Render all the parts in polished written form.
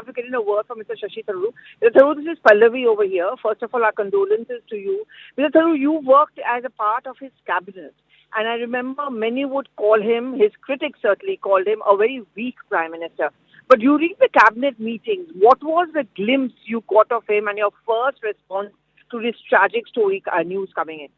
have to get in a word from Mr. Shashi Tharoor. Mr. Tharoor, this is Pallavi over here. First of all, our condolences to you. Mr. Tharoor, you worked as a part of his cabinet. And I remember many would call him, his critics certainly called him, a very weak Prime Minister. But during the cabinet meetings, what was the glimpse you got of him and your first response to this tragic story news coming in?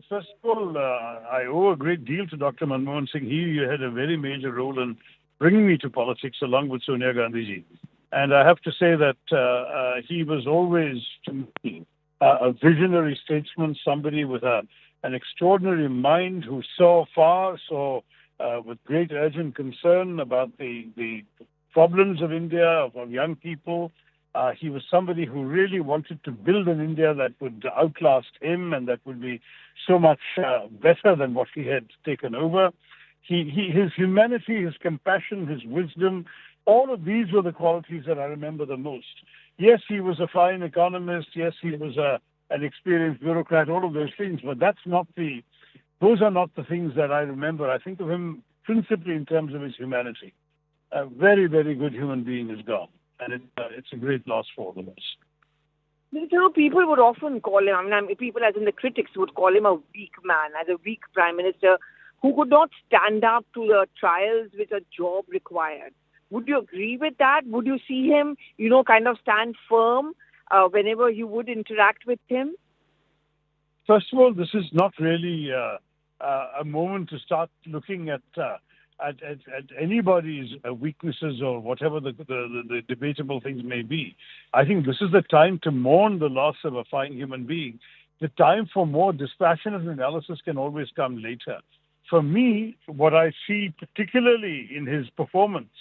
First of all, I owe a great deal to Dr. Manmohan Singh. He had a very major role in bringing me to politics along with Sonia Gandhi ji. And I have to say that he was always, to me, a visionary statesman, somebody with an extraordinary mind who saw far, saw with great urgent concern about the problems of India, of young people. He was somebody who really wanted to build an India that would outlast him and that would be so much better than what he had taken over. His humanity, his compassion, his wisdom, all of these were the qualities that I remember the most. Yes, he was a fine economist. Yes, he was an experienced bureaucrat, all of those things, but those are not the things that I remember. I think of him principally in terms of his humanity. A very, very good human being is gone. And it's a great loss for all of us. You know, people would often call him, people as in the critics would call him a weak man, as a weak Prime Minister who could not stand up to the trials which a job required. Would you agree with that? Would you see him, kind of stand firm whenever you would interact with him? First of all, this is not really a moment to start looking at anybody's weaknesses or whatever the debatable things may be. I think this is the time to mourn the loss of a fine human being. The time for more dispassionate analysis can always come later. For me, what I see particularly in his performance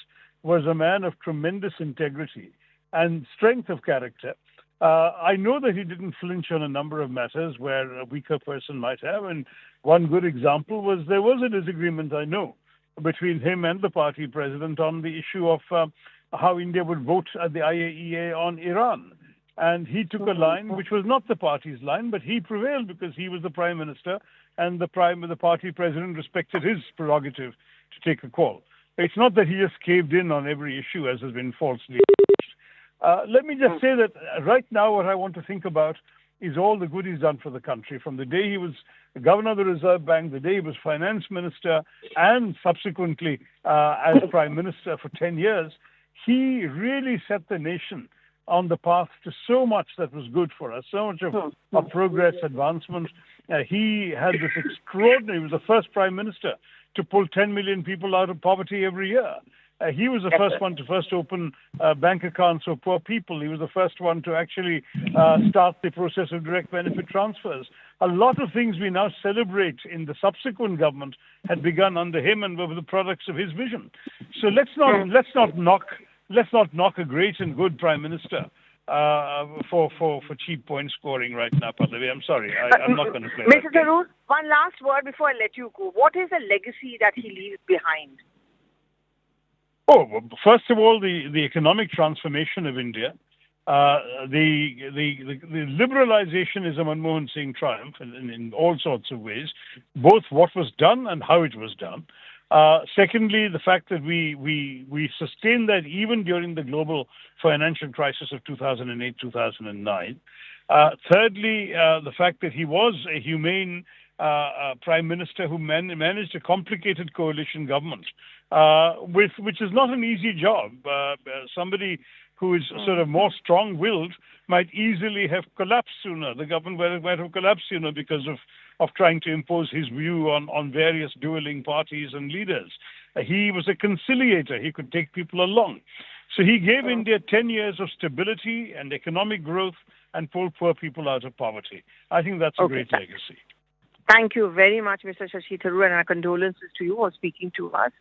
was a man of tremendous integrity and strength of character. I know that he didn't flinch on a number of matters where a weaker person might have, and one good example was there was a disagreement, I know, between him and the party president on the issue of how India would vote at the IAEA on Iran. And he took a line which was not the party's line, but he prevailed because he was the prime minister and the party president respected his prerogative to take a call. It's not that he just caved in on every issue as has been falsely alleged. Let me just say that right now what I want to think about is all the good he's done for the country. From the day he was the governor of the Reserve Bank, the day he was finance minister, and subsequently as prime minister for 10 years, he really set the nation on the path to so much that was good for us, so much of progress, advancement. He had this extraordinary, he was the first prime minister to pull 10 million people out of poverty every year. He was the first one to first open bank accounts for poor people. He was the first one to actually start the process of direct benefit transfers. A lot of things we now celebrate in the subsequent government had begun under him and were the products of his vision. So let's not knock a great and good prime minister for cheap point scoring right now, Pallavi. I'm sorry, I'm not going to play that Mr. Tharoor, one last word before I let you go. What is the legacy that he leaves behind? Oh, well, first of all, the economic transformation of India, the liberalization is a Manmohan Singh triumph in all sorts of ways, both what was done and how it was done. Secondly, the fact that we sustained that even during the global financial crisis of 2008, 2009. Thirdly, the fact that he was a humane prime minister who managed a complicated coalition government, which is not an easy job. Somebody who is sort of more strong-willed might easily have collapsed sooner. The government might have collapsed sooner because of trying to impose his view on various dueling parties and leaders. He was a conciliator. He could take people along. So he gave India 10 years of stability and economic growth and pulled poor people out of poverty. I think that's a great legacy. Thank you very much, Mr. Shashi Tharoor, and our condolences to you for speaking to us.